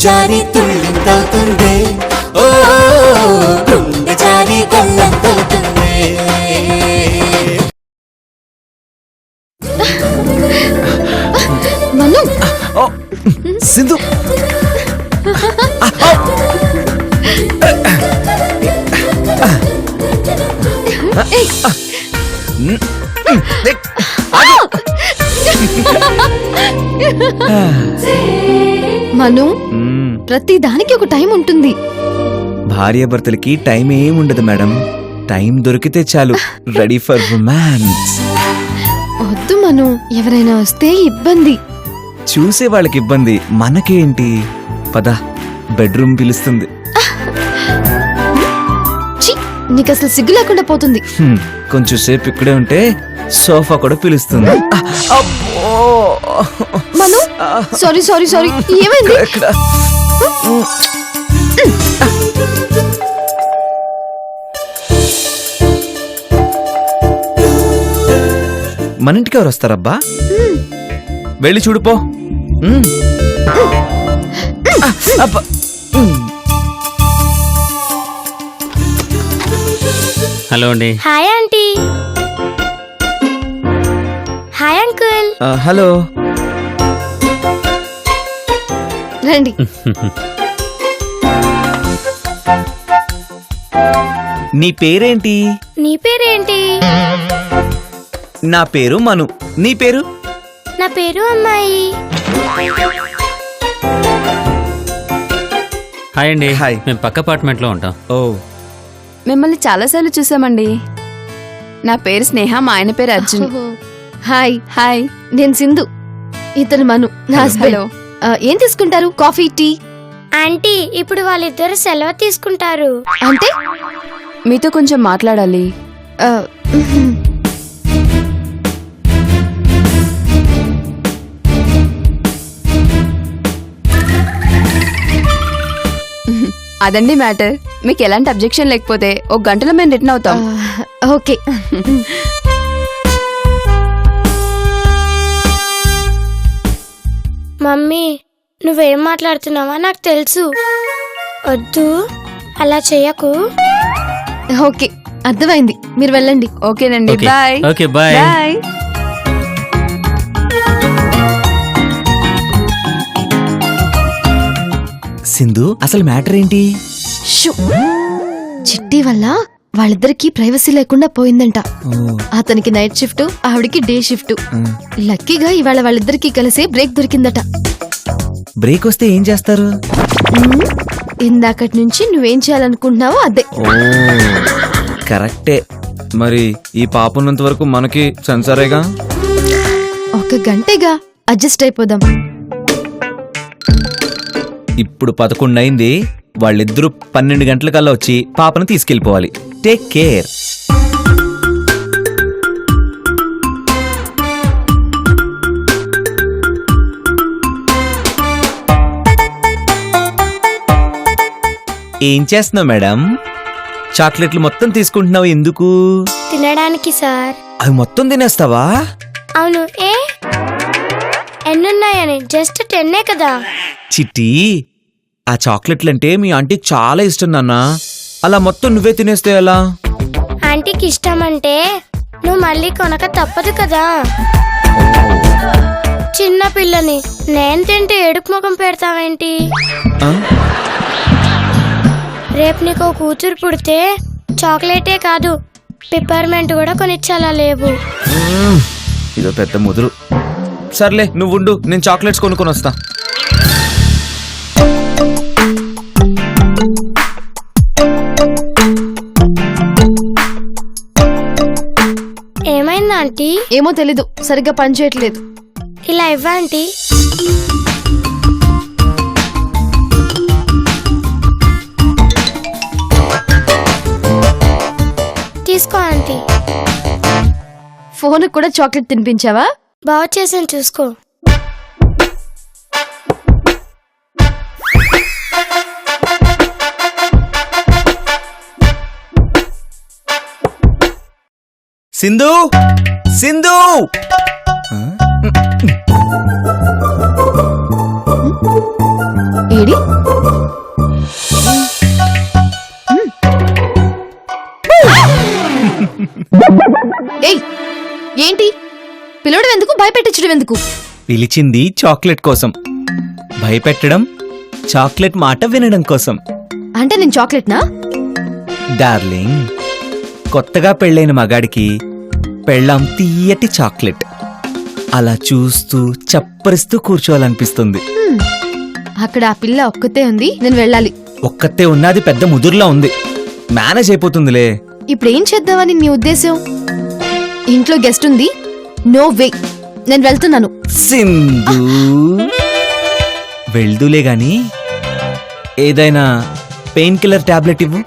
జారి తుళ్ళింతవుతుంది ఓ గుండె జారి గల్లంతవుతుంది మను సింధు మను ప్రతి దానికి ఒక టైం ఉంటుంది. భార్యాభర్తలకి టైం ఏముండదు మేడం. టైం దొరికితే చాలు రెడీ ఫర్ రొమాన్స్. వద్దు మను, ఎవరైనా వస్తే ఇబ్బంది. చూసే వాళ్ళకి ఇబ్బంది, మనకేంటి? పద, బెడ్రూమ్ పిలుస్తుంది. ఛీ, నీకు అసలు సిగ్గు లేకుండా పోతుంది. కొంచెం సేపు ఇక్కడే ఉంటే సోఫా కూడా పిలుస్తుంది. మను సారీ సారీ సారీ, ఏమైంది? మన ఇంటికి ఎవరు వస్తారబ్బా? వెళ్ళి చూడుపో. హలో అండి. Hi aunty. Hi uncle. Hello. రండి. నీ పేరేంటి? నీ పేరేంటి? నా పేరు మను. నీ పేరు? నా పేరు అమ్మాయి. హాయ్ అండి. హాయ్. మేము పక్క అపార్ట్మెంట్ లో ఉంటాం. ఓ, మిమ్మల్ని చాలాసార్లు చూసామండి. నా పేరు స్నేహ, మా ఆయన పేరు అర్జున్. హాయ్. హాయ్, నేను సింధు, ఇతను మను, నా హస్బెండ్. ఏం తీసుకుంటారు? Coffee, tea? ఆంటీ, ఇప్పుడు వాళ్ళిద్దరు సెలవు తీసుకుంటారు. అంటే మీతో కొంచెం మాట్లాడాలి. ఆ, అదండి మ్యాటర్. మీకు ఎలాంటి అబ్జెక్షన్ లేకపోతే ఒక గంటలో మేము రిటర్న్ అవుతాం. ఓకే. మమ్మీ, నువ్వేం మాట్లాడుతున్నావా నాకు తెలుసు. వద్దు, అలా చెయ్యకు. ఓకే, అర్థమైంది. మీరు వెళ్ళండి. ఓకేనండి, okay. Bye. Okay, bye. Bye. Sindhu, అసలు మ్యాటర్ ఏంటి? షూ. చిట్టి వల్ల వాళ్ళిద్దరికి ప్రైవసీ లేకుండా పోయిందంట. అతనికి నైట్ షిఫ్ట్, ఆవిడికి డే షిఫ్ట్. లక్కీగా ఇవాళ వాళ్ళిద్దరికి కలిసి బ్రేక్ దొరికిందట. బ్రేక్ వస్తే ఏం చేస్తారు? ఇందాకటి నుంచి నువ్వేం చేయాలనుకుంటున్నావో అదే. కరెక్టే. మరి ఈ పాప ఉన్నంత వరకు మనకి సెన్సారేగా. ఒక గంటేగా, అడ్జస్ట్ అయిపోదాం. ఇప్పుడు 11 అయింది. వాళ్ళిద్దరూ 12 గంటలకల్లా వచ్చి పాపను తీసుకెళ్లిపోవాలి. Take care. ఏం చేస్తున్నావు మేడం? చాక్లెట్లు మొత్తం తీసుకుంటున్నావు ఎందుకు? తినడానికి సార్. అవి మొత్తం తినేస్తావా? అవును. ఎన్నున్నాయని? జస్ట్ 10 కదా. చిట్టి, ఆ చాక్లెట్లంటే మీ ఆంటీకి చాలా ఇష్టం నాన్న. అలా మొత్తం నువ్వే తినేస్తే ఎలా? ఆంటీకి ఇష్టమంటే నువ్వు మళ్ళీ కొనక తప్పదు కదా. చిన్న పిల్లని నేను తింటే ఏడుపు ముఖం పెడతావేంటి? ఆ? రేపు నీకు కూతురు పుడితే చాక్లెటే కాదు, పిప్పర్మెంట్ కూడా కొనిచ్చాలా లేవు. ఇదో పెద్ద ముదురు. సర్లే, నువ్వుండు, నేను చాక్లెట్స్ కొనుక్కొని వస్తా. ఏమైంది ఆంటీ? ఏమో తెలీదు, సరిగ్గా పనిచేయట్లేదు. ఇలా ఇవ్వ ఆంటీ. తీసుకో ఆంటీ. ఫోన్ కూడా చాక్లెట్ తినిపించావా? బాగా చేసాను, చూసుకో. సింధు, సింధు. ఏడి పిలవడం ఎందుకు, భయపెట్టించడం ఎందుకు? పిలిచింది చాక్లెట్ కోసం, భయపెట్టడం చాక్లెట్ మాట వినడం కోసం. అంటే నేను చాక్లెట్నా? డార్లింగ్, కొత్తగా పెళ్ళైన మగాడికి పెళ్ళాం తీయటి చాక్లెట్ అలా చూస్తూ చప్పరిస్తూ కూర్చోవాలనిపిస్తుంది. అక్కడ ఆ పిల్ల ఒక్కతే ఉంది, నేను వెళ్ళాలి. ఒక్కతే ఉన్నది పెద్ద ముదురులా ఉంది, మేనేజ్ అయిపోతుందిలే. ఇప్పుడు ఏం చేద్దామని నీ ఉద్దేశం? ఇంట్లో గెస్ట్ ఉంది, నో వే, నేను వెళ్తున్నాను. సింధు, వెళ్దులే గాని ఏదైనా పెయిన్ కిల్లర్ టాబ్లెట్ ఇవ్వు.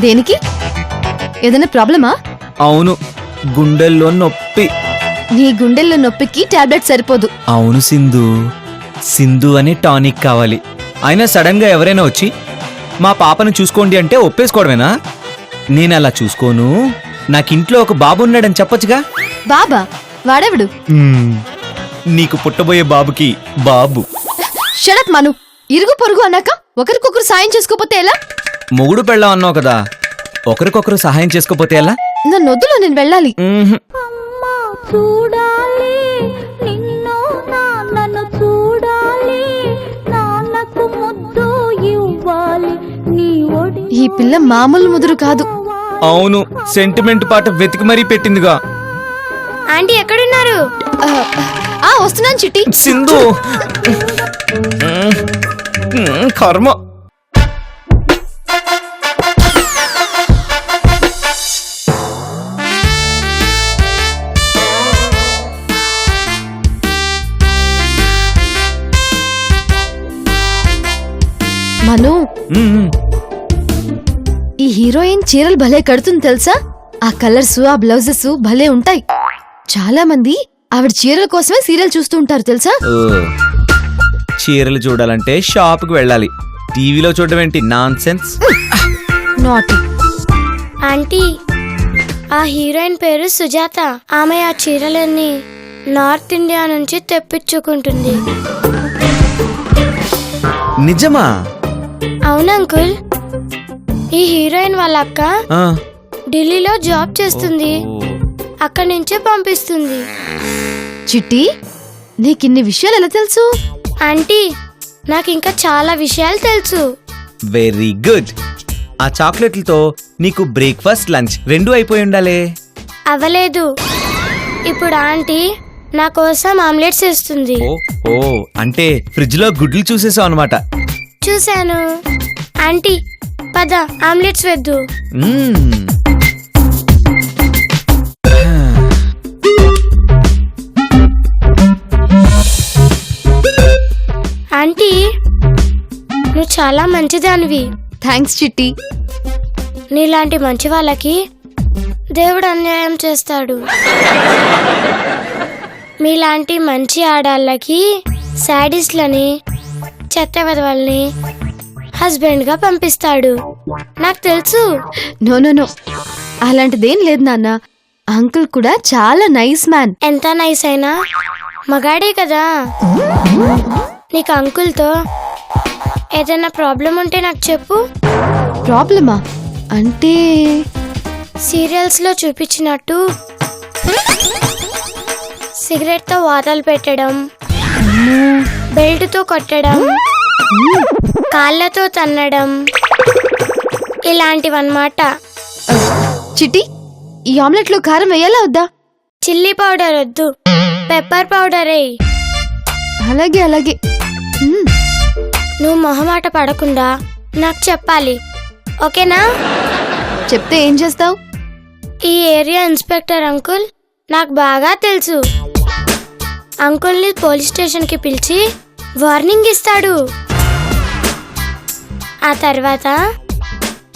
దేనికి? ఏదైనా ప్రాబ్లమా? అవును, గుండెల్లో నొప్పి. నీ గుండెల్లో నొప్పికి టాబ్లెట్ సరిపోదు. అవును సింధు, సింధు అనే టానిక్ కావాలి. అయినా సడన్ గా ఎవరైనా వచ్చి మా పాపను చూసుకోండి అంటే ఒప్పేసుకోవడమేనా? నేను అలా చూసుకోను, నాకింట్లో ఒక బాబు ఉన్నాడని చెప్పొచ్చుగా. బాబా? వాడెవడు? నీకు పుట్టబోయే బాబుకి బాబు. షడప్ మను, ఇరుగు పొరుగు అన్నాక ఒకరికొకరు సాయం చేసుకోపోతే ఎలా? మొగుడు పెళ్ళాం అన్నావు కదా, ఒకరికొకరు సహాయం చేసుకోపోతే ఎలా? నన్ను వద్దులో, నేను వెళ్ళాలి. చూడాలి నిన్ను నాన్నను చూడాలి, నాన్నకు ముద్దు ఇవ్వాలి, నీ ఒడి ఈ పిల్ల మామూలు ముదురు కాదు. అవును, సెంటిమెంట్ పాట వెతికి మరీ పెట్టిందిగా. ఆంటీ ఎక్కడున్నారు? వస్తున్నాను చిట్టి. సింధు, కర్మ. మను, ఈ హీరోయిన్ చీరలు భలే కడుతుంది తెలుసా? ఆ కలర్స్, ఆ బ్లౌజెస్ భలే ఉంటాయి. చాలా మంది ఆవిడ చీరల కోసమే సీరియల్ చూస్తూ ఉంటారు తెలుసా? ఓ, చీరలు చూడాలంటే షాప్కి వెళ్ళాలి, టీవీలో చూడడం ఏంటి? Non sense. నాట్. ఆంటీ, ఆ హీరోయిన్ పేరు సుజాత. ఆమె ఆ చీరలన్నీ నార్త్ ఇండియా నుంచి తెప్పించుకుంటుంది. నిజమా? అవును అంకుల్. ఈ హీరోయిన్ వాళ్ళ అక్క ఆ. ఢిల్లీలో జాబ్ చేస్తుంది, అక్కడి నుంచే పంపిస్తుంది. చిట్టి, నీకిన్ని విషయాలు ఎలా తెలుసు? ఆంటీ, నాకు ఇంకా చాలా విషయాలు తెలుసు. Very good. ఆ చాక్లెట్లతో నీకు బ్రేక్ఫాస్ట్, లంచ్ రెండూ అయిపోయి ఉండాలి. అవ్వలేదు. ఇప్పుడు ఆంటీ నా కోసం ఆమ్లెట్స్ వేస్తుంది. ఓ, అంటే ఫ్రిడ్జ్ లో గుడ్లు చూసేసావు అనమాట. చూశాను. ఆంటీ, పద ఆమ్లెట్స్ వేద్దు. ఆంటీ, నువ్వు చాలా మంచిదానివి. థ్యాంక్స్ చిట్టి. నీలాంటి మంచి వాళ్ళకి దేవుడు అన్యాయం చేస్తాడు. మీలాంటి మంచి ఆడాళ్ళకి శాడిస్ట్లని, చెత్త వెధవల్ని హస్బెండ్ గా పంపిస్తాడు. నాకు తెలుసు. నో నో నో, అలాంటిదేం లేదు నాన్న. అంకుల్ కూడా చాలా నైస్ మ్యాన్. ఎంత నైస్ అయినా మగాడే కదా. నీకు అంకుల్తో ఏదైనా ప్రాబ్లం ఉంటే నాకు చెప్పు. ప్రాబ్లమా? అంటే సీరియల్స్ లో చూపించినట్టు సిగరెట్ తో వాతలు పెట్టడం, బెల్ట్ తో కొట్టడం, కాళ్ళతో తన్నడం, ఇలాంటివన్నమాట. చిట్టి, ఈ ఆమ్లెట్ లో కారం వేయాలా వద్దా? చిల్లీ పౌడర్ వద్దు, పెప్పర్ పౌడర్ వేయి. అలాగే అలాగే. నువ్వు మొహమాట పడకుండా నాకు చెప్పాలి, ఓకేనా? చెప్తే ఏం చేస్తావు? ఈ ఏరియా ఇన్స్పెక్టర్ అంకుల్ నాకు బాగా తెలుసు. అంకుల్ని పోలీస్ స్టేషన్కి పిలిచి వార్నింగ్ ఇస్తాడు. ఆ తర్వాత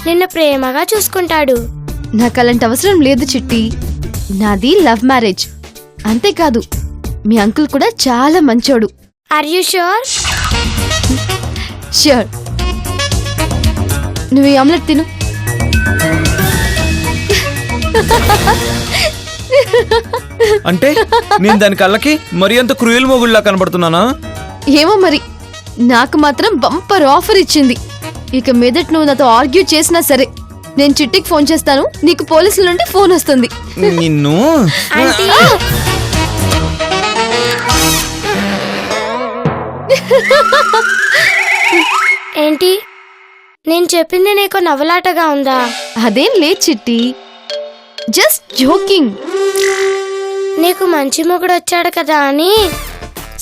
నిన్ను ప్రేమగా చూసుకుంటాడు. నాకు అలాంటి అవసరం లేదు చిట్టి. నాది లవ్ మ్యారేజ్. అంతేకాదు, మీ అంకుల్ కూడా చాలా మంచోడు. Are you sure? ష్యూర్. నువ్వు ఈ ఆమ్లెట్ తిను. అంటే నేను దాని కళ్ళకి మరి అంత క్రూయల్ మొగుళ్ళలా కనబడుతున్నానా? ఏమో మరి, నాకు మాత్రం బంపర్ ఆఫర్ ఇచ్చింది. ఇక మీదట నువ్వు నాతో ఆర్గ్యూ చేసినా సరే నేను చిట్టికి ఫోన్ చేస్తాను, నీకు పోలీసుల నుండి ఫోన్ వస్తుంది. నిన్ను ఆంటీ ఏంటి నేను చెప్పింది నీకు నవ్వులాటగా ఉందా? అదేం లేదు చిట్టి, జస్ట్ జోకింగ్. నీకు మంచి మొగుడు వచ్చాడు కదా అని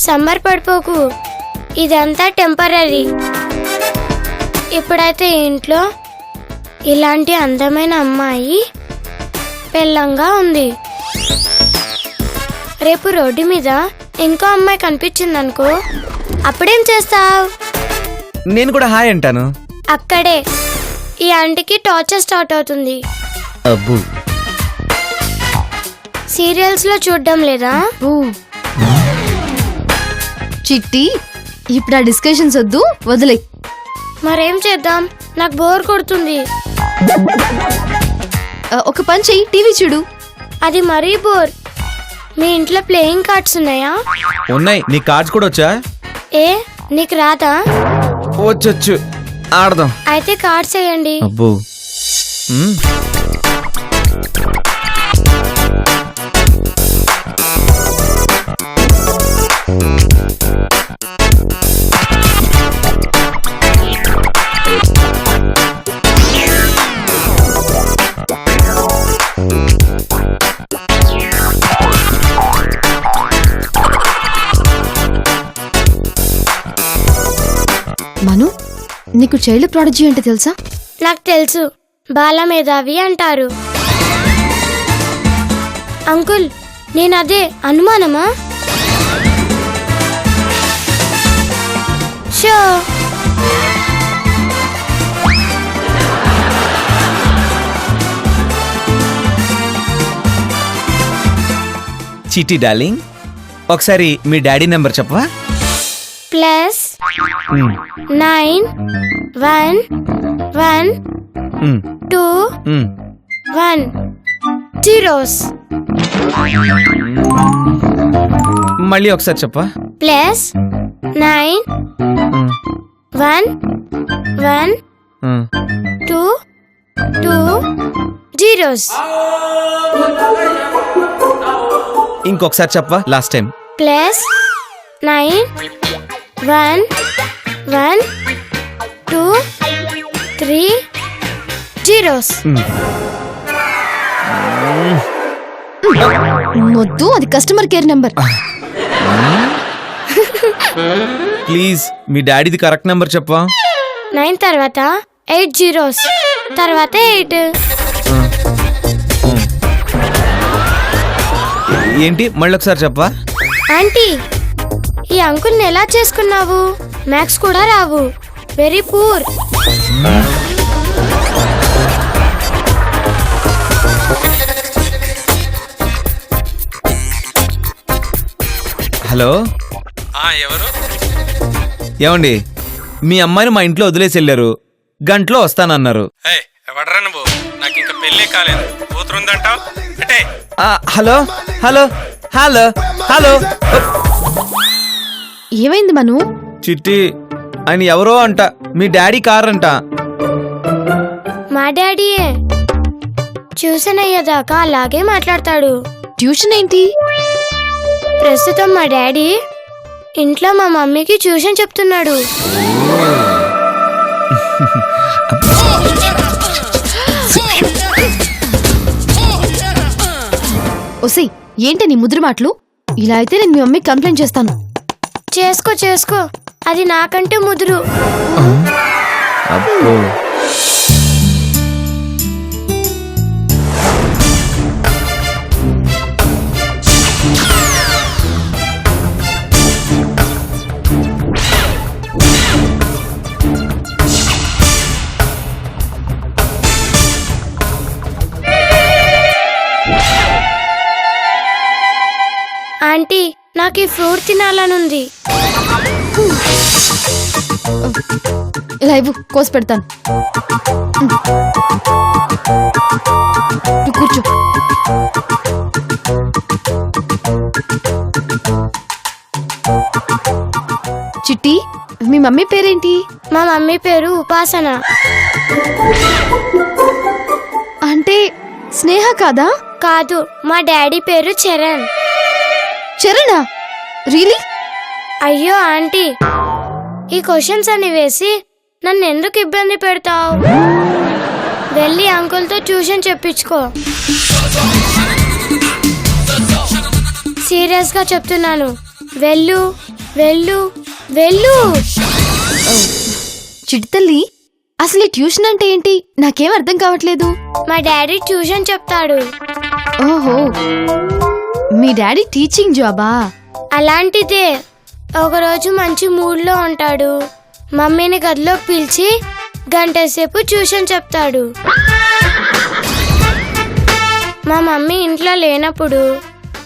సమ్మర్ పడిపోకు. ఇదంతా టెంపరీ. ఇప్పుడైతే ఇంట్లో ఇలాంటి అందమైన అమ్మాయి పెళ్ళంగా ఉంది. రేపు రోడ్డు మీద ఇంకో అమ్మాయి కనిపించిందనుకో, అప్పుడేం చేస్తావు? నేను కూడా హాయ్ అంటాను. అక్కడే ఈ ఆంటీకి టార్చర్ స్టార్ట్ అవుతుంది. అబ్బు, సీరియల్స్ లో చూడడం లేదా? ఓ చిట్టి, ఇప్పుడు ఆ డిస్కషన్స్ వద్దు, వదిలే. మరేం చేద్దాం? నాకు బోర్ కొడుతుంది. ఒక పని చెయ్యి, టీవీ చూడు. అది మరీ బోర్. మీ ఇంట్లో ప్లేయింగ్ కార్డ్స్ ఉన్నాయా? ఉన్నాయి. నీ కార్డ్స్ కూడా వచ్చా? ఏ నీకు రాదా? వచ్చొచ్చు, ఆడదాం. అయితే కార్డ్స్ వేయండి. అబ్బో. మను, నీకు చైల్డ్ ప్రాడజీ అంటే తెలుసా? నాకు తెలుసు, బాలమేధావి అంటారు. అంకుల్, నేనదే అనుమానమా? షో చిట్టి డార్లింగ్, ఒకసారి మీ డాడీ నెంబర్ చెప్పవా? +91121 మళ్ళీ ఒకసారి చెప్పవా? +91122 ఇంకొకసారి చెప్పవా? Last time. +91123 వద్దు, అది కస్టమర్ కేర్ నెంబర్. ప్లీజ్ మీ డాడీది కరెక్ట్ నెంబర్ చెప్పవా? 9 తర్వాత 8 zeros తర్వాత 8. ఏంటి? మళ్ళీ ఒకసారి చెప్పవా? ఆంటీ, ఈ అంకుల్ని ఎలా చేసుకున్నావు? మ్యాథ్స్ కూడా రావు, వెరీ పూర్. హలో, ఎవరు? ఏమండి, మీ అమ్మాయిని మా ఇంట్లో వదిలేసి వెళ్ళారు, గంటలో వస్తానన్నారు. ఎవడరా నువ్వు? నాకు ఇంకా పెళ్ళే కాలేదు, కూతురుందంటావు. Hello hello hello hello. ఏమైంది మను? చిట్టి, ఆయన ఎవరో అంట, మీ డాడీ కార్ అంట. మా డాడీయే. ట్యూషన్ అయ్యేదాకా అలాగే మాట్లాడతాడు. ట్యూషన్ ఏంటి? ప్రస్తుతం మా డాడీ ఇంట్లో మా మమ్మీకి ట్యూషన్ చెప్తున్నాడు. ఒసే, ఏంటి నీ ముద్ర మాటలు? ఇలా అయితే నేను మీ మమ్మీకి కంప్లైంట్ చేస్తాను. చేసుకో, అది నాకంటే ముదురు. అబ్బో. ఆంటీ, నాకు ఈ ఫ్రూట్ తినాలనుంది. ఇలా ఇవ్వు, కోసి పెడతాను. నువ్వు కూర్చో. చిట్టి, మీ మమ్మీ పేరేంటి? మా మమ్మీ పేరు ఉపాసన. అంటే స్నేహ కాదా? కాదు, మా డాడీ పేరు చరణ్. చరణా? రియలీ? అయ్యో ఆంటీ, ఈ క్వశ్చన్స్ అని వేసి నన్ను ఎందుకు ఇబ్బంది పెడతావు? వెళ్ళి అంకుల్తో ట్యూషన్ చెప్పించుకో. సీరియస్ గా చెప్తున్నాను, వెళ్ళు వెళ్ళు వెళ్ళు. చిట్టి తల్లి, అసలు ఈ ట్యూషన్ అంటే ఏంటి? నాకేం అర్థం కావట్లేదు. మా డాడీ ట్యూషన్ చెప్తాడు. ఓహో, మీ డాడీ టీచింగ్ జాబా? అలాంటిదే. ఒకరోజు మంచి మూడ్లో ఉంటాడు, మమ్మీని గదిలోకి పిలిచి గంట సేపు ట్యూషన్ చెప్తాడు. మా మమ్మీ ఇంట్లో లేనప్పుడు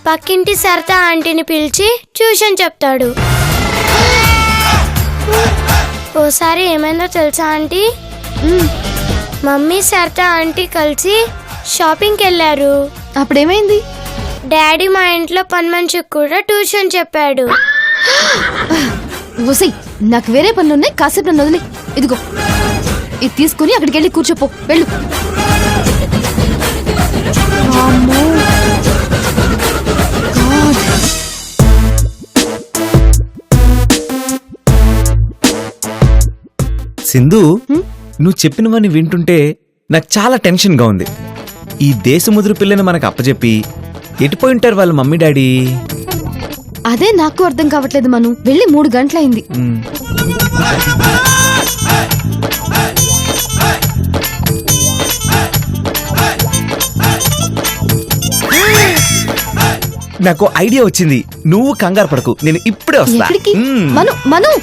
పక్కింటి సరితా ఆంటీని పిలిచి ట్యూషన్ చెప్తాడు. ఓసారి ఏమైందో తెలుసా ఆంటీ? మమ్మీ సరితా ఆంటీ కలిసి షాపింగ్కి వెళ్ళారు. అప్పుడేమైంది? డాడీ మా ఇంట్లో పని మనిషికి కూడా ట్యూషన్ చెప్పాడు. వసై, నాకు వేరే పనులున్నాయి, కాసేపు నన్ను వదిలే. ఇదిగో, ఇది తీసుకుని అక్కడికి వెళ్ళి కూర్చోపో, వెళ్ళు. అమ్మో. God. సింధు, నువ్వు చెప్పినవన్నీ వింటుంటే నాకు చాలా టెన్షన్గా ఉంది. ఈ దేశ ముదురు పిల్లని మనకు అప్పచెప్పి ఎటుపోయి ఉంటారు వాళ్ళ మమ్మీ డాడీ? అదే నాకు అర్థం కావట్లేదు మను. వెళ్ళి 3 గంటలైంది. నాకు ఐడియా వచ్చింది. నువ్వు కంగారు పడకు, నేను ఇప్పుడే వస్తా. ఎక్కడికి? మను మను.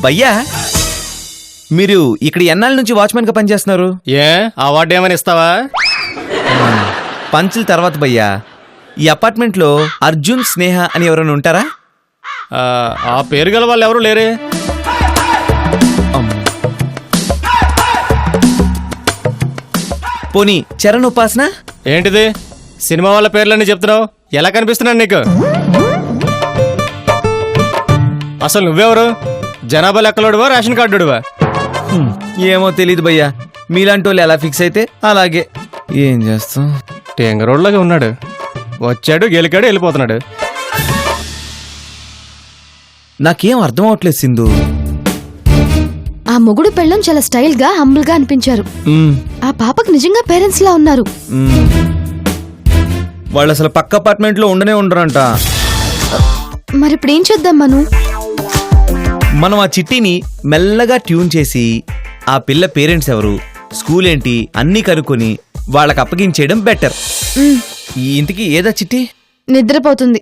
భయ్యా, మీరు ఇక్కడ ఎన్నాళ్ళ నుంచి వాచ్మెన్ గా పనిచేస్తున్నారు? ఏ అవార్డు ఏమైనా ఇస్తావా? పంచుల తర్వాత భయ్యా, ఈ అపార్ట్మెంట్ లో అర్జున్, స్నేహ అని ఎవరైనా ఉంటారా? ఆ పేరు గల వాళ్ళు ఎవరు లేరే. పోనీ చరణ్, ఉపాసన? ఏంటిది సినిమా వాళ్ళ పేర్లన్నీ చెప్తున్నావు? ఎలా కనిపిస్తున్నాను నీకు? అసలు నువ్వెవరు? జనాభా లెక్కలోడువా, రేషన్ కార్డువా? ఏమో తెలీదు భయ్యా. మీలాంటి వాళ్ళు ఎలా ఫిక్స్ అయితే అలాగే. ఏం చేస్తాం? టెంగరోడ్లాగా ఉన్నాడు. వచ్చాడు, గెలికాడు, వెళ్ళిపోతున్నాడు. నాకేం అర్థం అవట్లేదు సింధు. ఆ మొగుడు పెళ్ళం చాలా స్టైల్ గా, హంబుల్ గా అనిపించారు. ఆ పాపకు నిజంగా పేరెంట్స్ లా ఉన్నారు. వాళ్ళు అసలు పక్క అపార్ట్మెంట్ లో ఉండనే ఉండరంట. మరి ఇప్పుడు ఏం చేద్దాం మను? మనం ఆ చిట్టిని మెల్లగా ట్యూన్ చేసి ఆ పిల్ల పేరెంట్స్ ఎవరు, స్కూల్ ఏంటి అన్నీ కనుక్కొని వాళ్ళకి అప్పగించేయడం బెటర్. ఈ ఇంటికి ఏదా చిట్టి? నిద్రపోతుంది.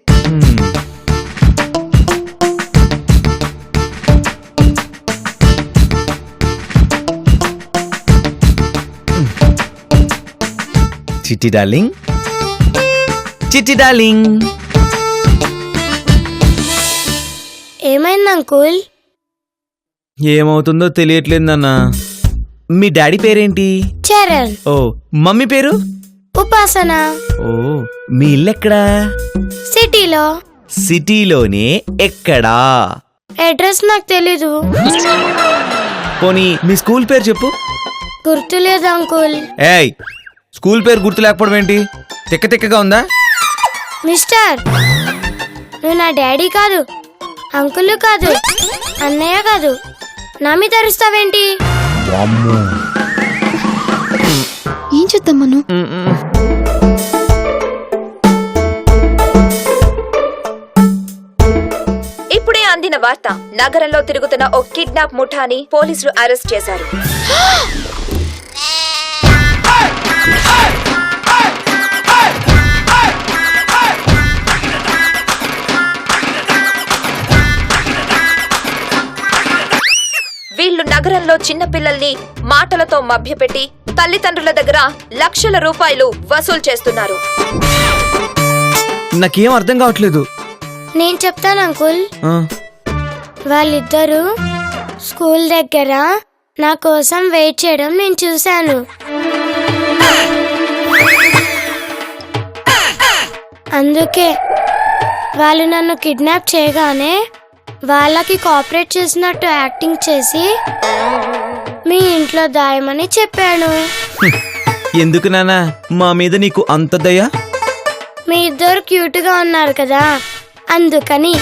చిట్టి డార్లింగ్, చిట్టి డార్లింగ్. ఏమైంది అంకుల్? ఏమవుతుందో తెలియట్లేదు నాన్న. మీ డాడీ పేరేంటి? చరణ్. ఓ, మమ్మీ పేరు? ఉపాసన. ఓ, మీ ఇల్లు ఎక్కడా? సిటీలో. సిటీలోనే ఎక్కడా? అడ్రస్ నాకు తెలీదు. పోనీ మీ స్కూల్ పేరు చెప్పు. గుర్తులేదు అంకుల్. ఏయ్, స్కూల్ పేరు గుర్తు లేకపోవడం ఏంటి? తిక్క తిక్కగా ఉందా? మిస్టర్, నువ్వు నా డాడీ కాదు, అంకుల్ కాదు, అన్నయ్య కాదు, నా మీద అరుస్తావేంటి? ఏం చేద్దాం మను? ఇప్పుడే అందిన వార్త. నగరంలో తిరుగుతున్న ఓ కిడ్నాప్ ముఠాని పోలీసులు అరెస్ట్ చేశారు. వీళ్లు నగరంలో చిన్నపిల్లల్ని మాటలతో మభ్యపెట్టి తల్లిదండ్రుల దగ్గర లక్షల రూపాయలు వసూలు చేస్తున్నారు. నాకేం అర్థం కావట్లేదు. నేను చెప్తాను అంకుల్. వాళ్ళిద్దరూ స్కూల్ దగ్గర నా కోసం వెయిట్ చేయడం నేను చూశాను. అందుకే వాళ్ళు నన్ను కిడ్నాప్ చేయగానే వాళ్ళకి కోఆపరేట్ చేసినట్టు యాక్టింగ్ చేసి మీ ఇంట్లో దాయమని చెప్పాను. ఎందుకు నానా మా మీద నీకు అంత దయ? మీ ఇద్దరు క్యూట్ గా ఉన్నారు కదా అందుకని.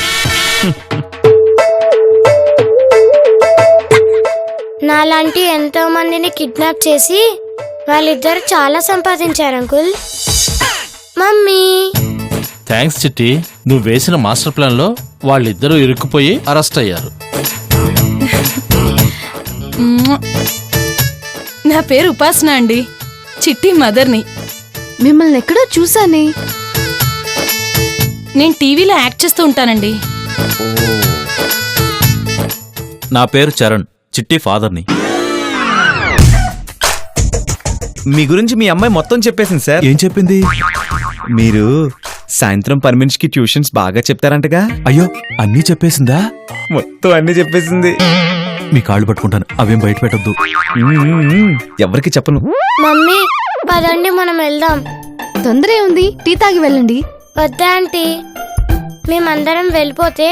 నాలాంటి ఎంతో మందిని కిడ్నాప్ చేసి వాళ్ళిద్దరు చాలా సంపాదించారు అంకుల్. మమ్మీ థ్యాంక్స్ చిట్టి, నువ్వు వేసిన మాస్టర్ ప్లాన్ లో వాళ్ళిద్దరూ ఇరుక్కుపోయి అరెస్ట్ అయ్యారు. నా పేరు ఉపాసన అండి, చిట్టి మదర్ని. మిమ్మల్ని ఎక్కడో చూసానే. నేను టీవీలో యాక్ట్ చేస్తూ ఉంటానండి. నా పేరు చరణ్, చిట్టి ఫాదర్ని. మీ గురించి మీ అమ్మాయి మొత్తం చెప్పేసింది సార్. ఏం చెప్పింది? మీరు సాయంత్రం పర్మిషన్కి ట్యూషన్స్ బాగా చెప్తారంటగా. అయ్యో, అన్నీ చెప్పేసిందా? మొత్తం అన్ని చెప్పేసింది. మీ కాళ్ళు పట్టుకుంటాను, అవేం బయట పెట్టొద్దు. ఎవరికి చెప్పను. మమ్మీ పదండి మనం వెళ్దాం. తొందరే ఉంది, టీ తాగి వెళ్ళండి. వద్దా ఆంటీ, మేమందరం వెళ్ళిపోతే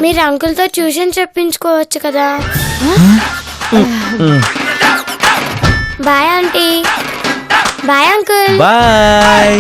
మీరు అంకుల్తో ట్యూషన్ చెప్పించుకోవచ్చు కదా. Bye aunty. Bye uncle. Bye.